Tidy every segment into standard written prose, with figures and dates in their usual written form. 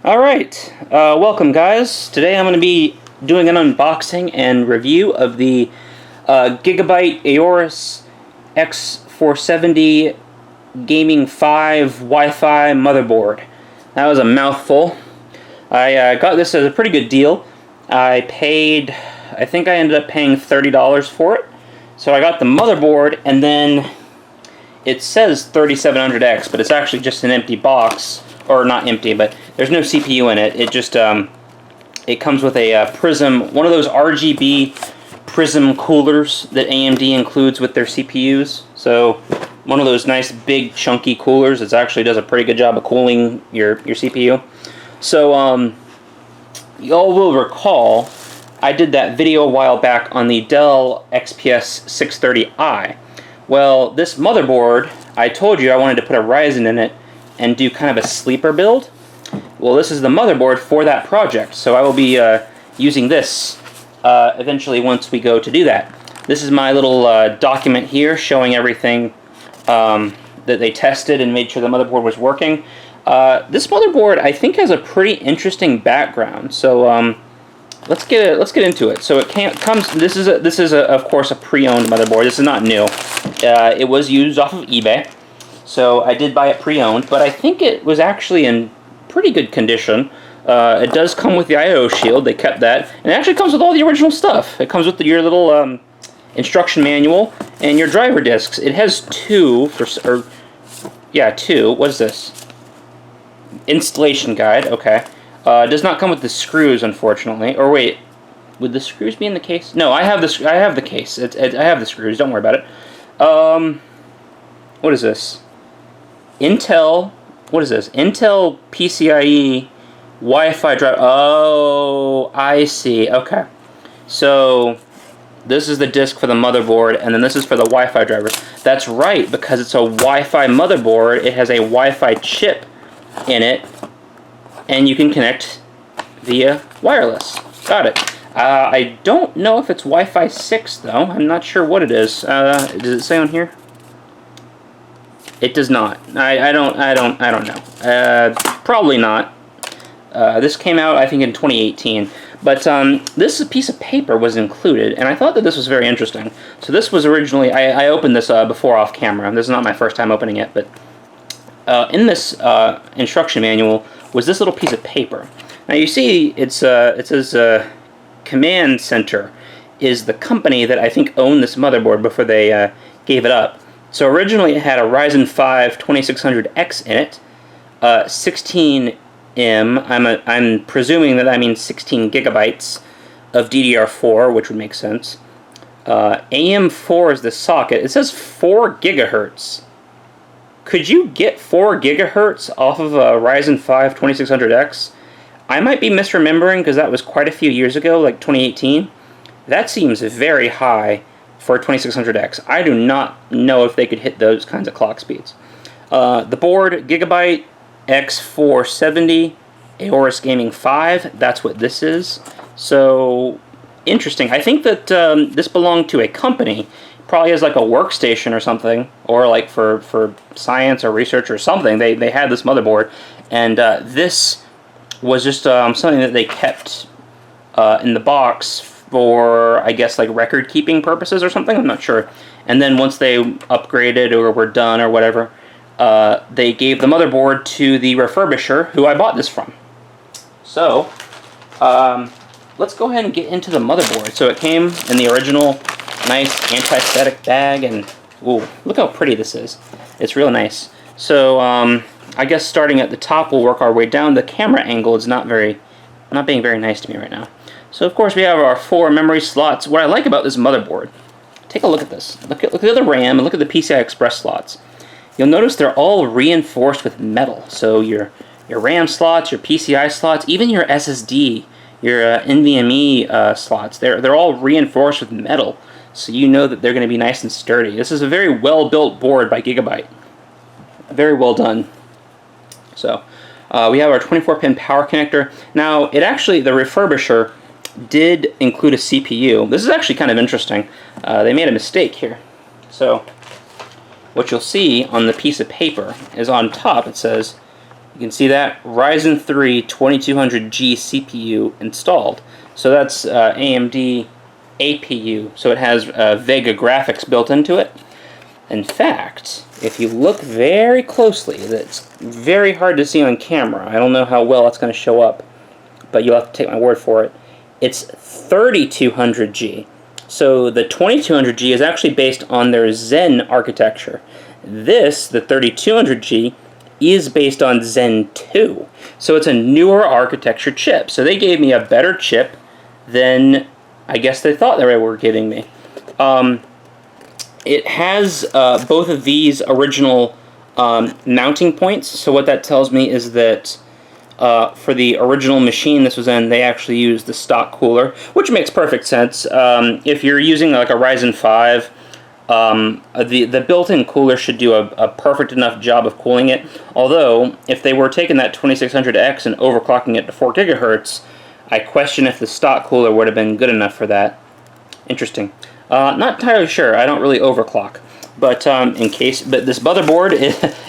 Alright, welcome guys. Today I'm going to be doing an unboxing and review of the Gigabyte Aorus X470 Gaming 5 Wi-Fi motherboard. That was a mouthful. I got this at a pretty good deal. I think I ended up paying $30 for it. So I got the motherboard, and then it says 3700X, but it's actually just an empty box. Or not empty, but there's no CPU in it. It just it comes with a Prism, one of those RGB Prism coolers that AMD includes with their CPUs. So one of those nice big chunky coolers. It actually does a pretty good job of cooling your CPU. So y'all will recall I did that video a while back on the Dell XPS 630i. Well, this motherboard, I told you I wanted to put a Ryzen in it and do kind of a sleeper build. Well, this is the motherboard for that project, so I will be using this eventually once we go to do that. This is my little document here showing everything that they tested and made sure the motherboard was working. This motherboard, I think, has a pretty interesting background. So let's get into it. So it comes. This is of course a pre-owned motherboard. This is not new. It was used off of eBay. So I did buy it pre-owned, but I think it was actually in pretty good condition. It does come with the I/O shield. They kept that, and it actually comes with all the original stuff. It comes with your little instruction manual and your driver discs. It has two. What is this? Installation guide. Okay. It does not come with the screws, unfortunately. Or wait, would the screws be in the case? No, I have the I have the case. I have the screws. Don't worry about it. What is this? Intel, what is this? Intel PCIe Wi-Fi driver. Oh, I see. Okay. So this is the disk for the motherboard, and then this is for the Wi-Fi drivers. That's right, because it's a Wi-Fi motherboard. It has a Wi-Fi chip in it, and you can connect via wireless. Got it. I don't know if it's Wi-Fi 6 though. I'm not sure what it is. Does it say on here? It does not. I don't know. Probably not. This came out, I think, in 2018. But this piece of paper was included, and I thought that this was very interesting. So this was originally, I opened this before off camera. This is not my first time opening it, but in this instruction manual was this little piece of paper. Now you see, it says Command Center is the company that I think owned this motherboard before they gave it up. So originally it had a Ryzen 5 2600X in it, 16M, I'm presuming that means 16 gigabytes of DDR4, which would make sense. AM4 is the socket. It says 4 gigahertz. Could you get 4 gigahertz off of a Ryzen 5 2600X? I might be misremembering because that was quite a few years ago, like 2018. That seems very high for a 2600X. I do not know if they could hit those kinds of clock speeds. The board, Gigabyte X470 Aorus Gaming 5. That's what this is. So, interesting. I think that this belonged to a company. Probably has like a workstation or something, or like for science or research or something. They had this motherboard, and this was just something that they kept in the box for, I guess, like record keeping purposes or something. I'm not sure. And then once they upgraded or were done or whatever, they gave the motherboard to the refurbisher who I bought this from. So let's go ahead and get into the motherboard. So it came in the original nice anti-static bag, and ooh, look how pretty this is. It's real nice. So I guess starting at the top, we'll work our way down. The camera angle is not being very nice to me right now. So of course we have our 4 memory slots. What I like about this motherboard, take a look at this. Look at the RAM and look at the PCI Express slots. You'll notice they're all reinforced with metal. So your RAM slots, your PCI slots, even your SSD, your NVMe slots, they're all reinforced with metal. So you know that they're going to be nice and sturdy. This is a very well-built board by Gigabyte. Very well done. So we have our 24-pin power connector. Now, the refurbisher did include a CPU. This is actually kind of interesting. They made a mistake here. So what you'll see on the piece of paper is on top it says You can see that Ryzen 3 2200G CPU installed. So that's AMD APU, so it has Vega graphics built into it. In fact, if you look very closely, that's very hard to see on camera. I don't know how well it's going to show up, but you'll have to take my word for it. It's 3200G. So the 2200G is actually based on their Zen architecture. This, the 3200G, is based on Zen 2. So it's a newer architecture chip. So they gave me a better chip than I guess they thought they were giving me. It has both of these original mounting points. So what that tells me is that for the original machine this was in, they actually used the stock cooler, which makes perfect sense. If you're using like a Ryzen 5, the built-in cooler should do a perfect enough job of cooling it. Although, if they were taking that 2600X and overclocking it to 4 gigahertz, I question if the stock cooler would have been good enough for that. Interesting. Not entirely sure. I don't really overclock. But but this motherboard,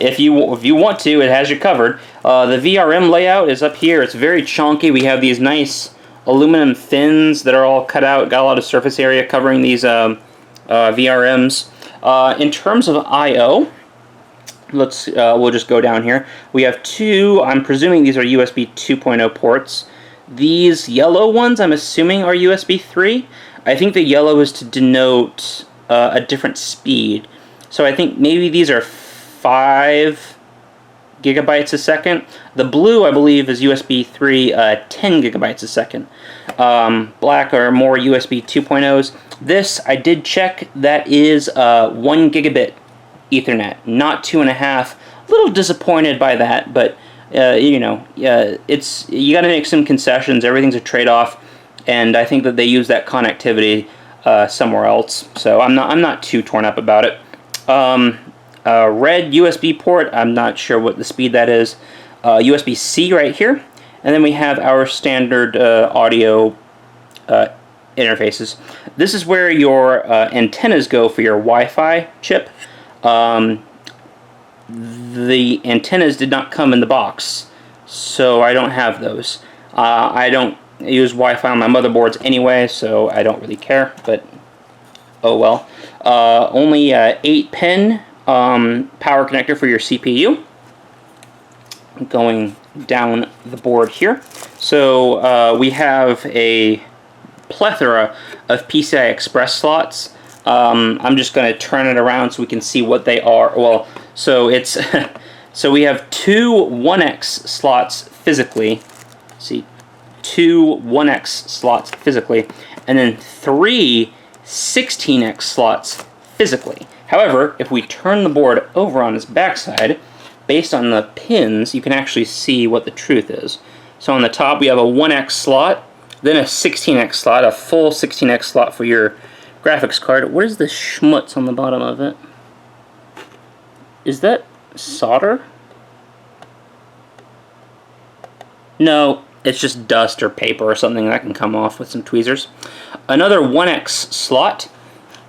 if you want to, it has you covered. The VRM layout is up here. It's very chunky. We have these nice aluminum fins that are all cut out. Got a lot of surface area covering these VRMs. In terms of I/O, we'll just go down here. We have two. I'm presuming these are USB 2.0 ports. These yellow ones, I'm assuming, are USB 3. I think the yellow is to denote a different speed. So I think maybe these are 5 gigabytes a second. The blue, I believe, is USB 3, 10 gigabytes a second. Black are more USB 2.0s. This, I did check, that is 1 gigabit Ethernet, not 2.5. A little disappointed by that, but you know, you got to make some concessions. Everything's a trade-off, and I think that they use that connectivity somewhere else. So I'm not too torn up about it. Red USB port, I'm not sure what the speed that is. USB-C right here, and then we have our standard audio interfaces. This is where your antennas go for your Wi-Fi chip. The antennas did not come in the box, so I don't have those. I don't use Wi-Fi on my motherboards anyway, so I don't really care, but oh well. Only 8-pin power connector for your CPU. Going down the board here. So we have a plethora of PCI Express slots. I'm just going to turn it around so we can see what they are. Well, so it's so we have two 1X slots physically. See, two 1X slots physically, and then three 16X slots physically. However, if we turn the board over on its backside, based on the pins, you can actually see what the truth is. So on the top we have a 1X slot, then a 16X slot, a full 16X slot for your graphics card. What is the schmutz on the bottom of it? Is that solder? No, it's just dust or paper or something that can come off with some tweezers. Another 1X slot,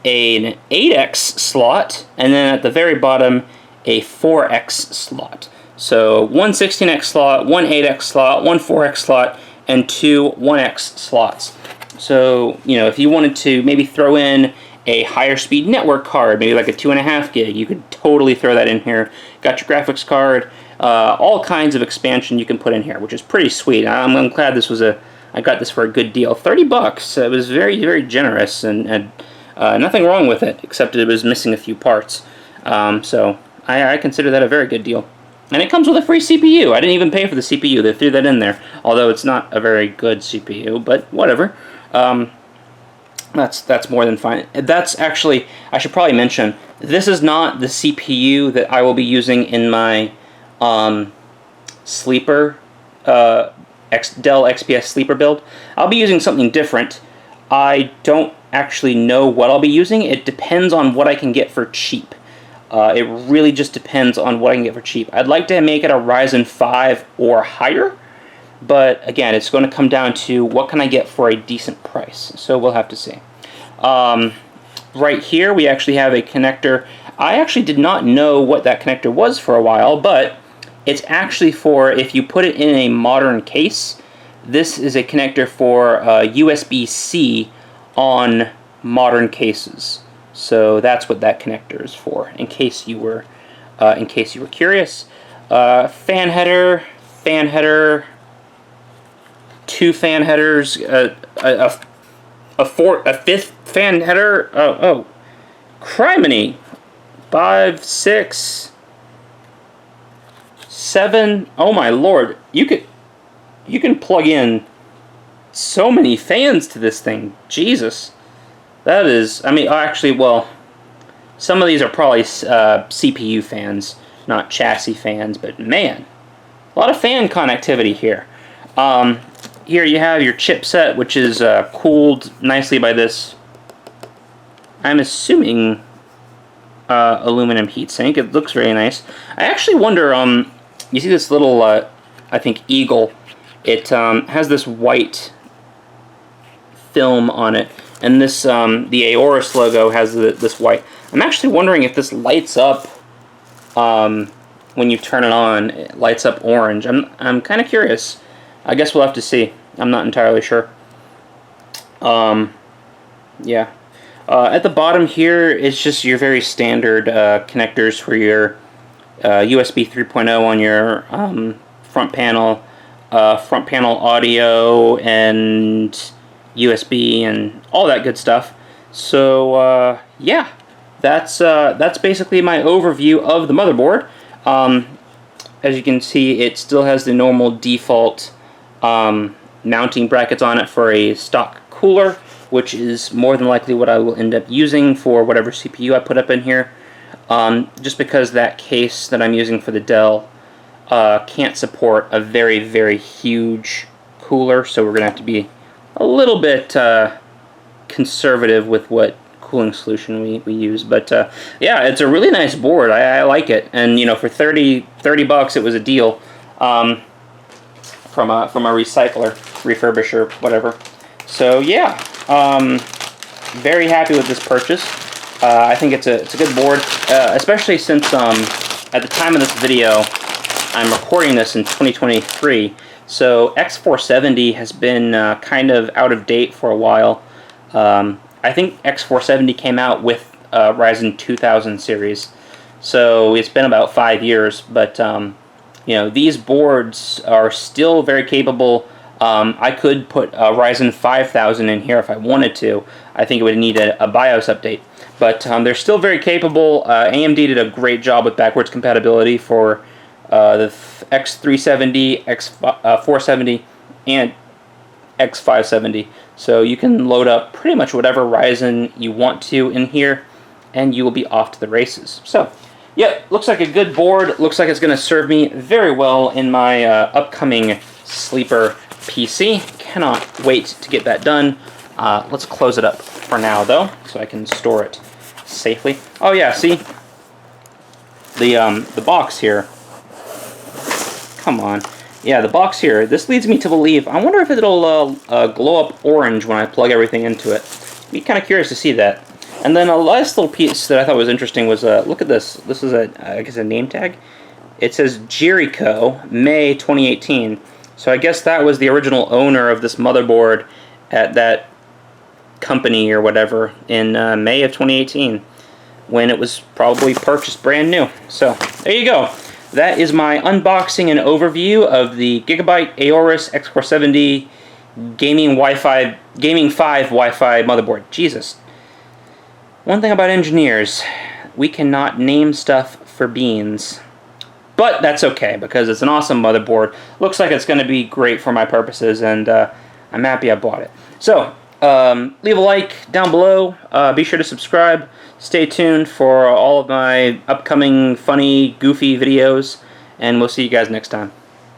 an 8X slot, and then at the very bottom, a 4X slot. So one 16X slot, one 8X slot, one 4X slot, and two 1X slots. So, you know, if you wanted to maybe throw in a higher speed network card, maybe like a 2.5 gig, you could totally throw that in here. Got your graphics card, all kinds of expansion you can put in here, which is pretty sweet. I'm glad this was I got this for a good deal. $30. It was very, very generous, and nothing wrong with it, except it was missing a few parts. So I consider that a very good deal. And it comes with a free CPU. I didn't even pay for the CPU. They threw that in there. Although it's not a very good CPU, but whatever. That's more than fine. That's actually, I should probably mention, this is not the CPU that I will be using in my sleeper, Dell XPS sleeper build. I'll be using something different. I don't actually know what I'll be using. It depends on what I can get for cheap. It really just depends on what I can get for cheap. I'd like to make it a Ryzen 5 or higher, but again, it's going to come down to what can I get for a decent price. So we'll have to see. Right here, we actually have a connector. I actually did not know what that connector was for a while, but It's actually for if you put it in a modern case. This is a connector for USB-C on modern cases. So that's what that connector is for. In case you were curious. Fan header, two fan headers, a fifth fan header. Oh, criminy! 5, 6, 7. Oh my lord! You can plug in so many fans to this thing. Jesus, that is. I mean, actually, well, some of these are probably CPU fans, not chassis fans. But man, a lot of fan connectivity here. Here you have your chipset, which is cooled nicely by this, I'm assuming, aluminum heatsink. It looks very nice. I actually wonder, you see this little, I think, eagle. It has this white film on it, and this the Aorus logo has this white. I'm actually wondering if this lights up when you turn it on. It lights up orange. I'm kind of curious. I guess we'll have to see. I'm not entirely sure. Yeah. At the bottom here, it's just your very standard connectors for your USB 3.0 on your front panel audio, and USB, and all that good stuff. So yeah, that's basically my overview of the motherboard. As you can see, it still has the normal default mounting brackets on it for a stock cooler, which is more than likely what I will end up using for whatever CPU I put up in here. Just because that case that I'm using for the Dell can't support a very, very huge cooler, so we're going to have to be a little bit conservative with what cooling solution we use. But yeah, it's a really nice board. I like it, and you know, for 30 bucks it was a deal from a recycler, refurbisher, whatever. So yeah, very happy with this purchase. I think it's a good board, especially since at the time of this video, I'm recording this in 2023, so X470 has been kind of out of date for a while. I think X470 came out with Ryzen 2000 series, so it's been about 5 years, but you know, these boards are still very capable. I could put a Ryzen 5000 in here if I wanted to. I think it would need a BIOS update. But they're still very capable. AMD did a great job with backwards compatibility for the X370, X470, and X570. So you can load up pretty much whatever Ryzen you want to in here, and you will be off to the races. So, yeah, looks like a good board. Looks like it's going to serve me very well in my upcoming sleeper PC. Cannot wait to get that done. Let's close it up for now, though, so I can store it safely. Oh yeah, see the box here. Come on, yeah, the box here. This leads me to believe. I wonder if it'll glow up orange when I plug everything into it. Be kind of curious to see that. And then a last little piece that I thought was interesting was look at this. This is I guess a name tag. It says Jericho, May 2018. So I guess that was the original owner of this motherboard at that company or whatever in May of 2018, when it was probably purchased brand new. So there you go. That is my unboxing and overview of the Gigabyte Aorus X470 Gaming 5 Wi-Fi motherboard. Jesus. One thing about engineers, we cannot name stuff for beans. But that's okay, because it's an awesome motherboard. Looks like it's going to be great for my purposes, and I'm happy I bought it. So, leave a like down below. Be sure to subscribe. Stay tuned for all of my upcoming funny, goofy videos, and we'll see you guys next time.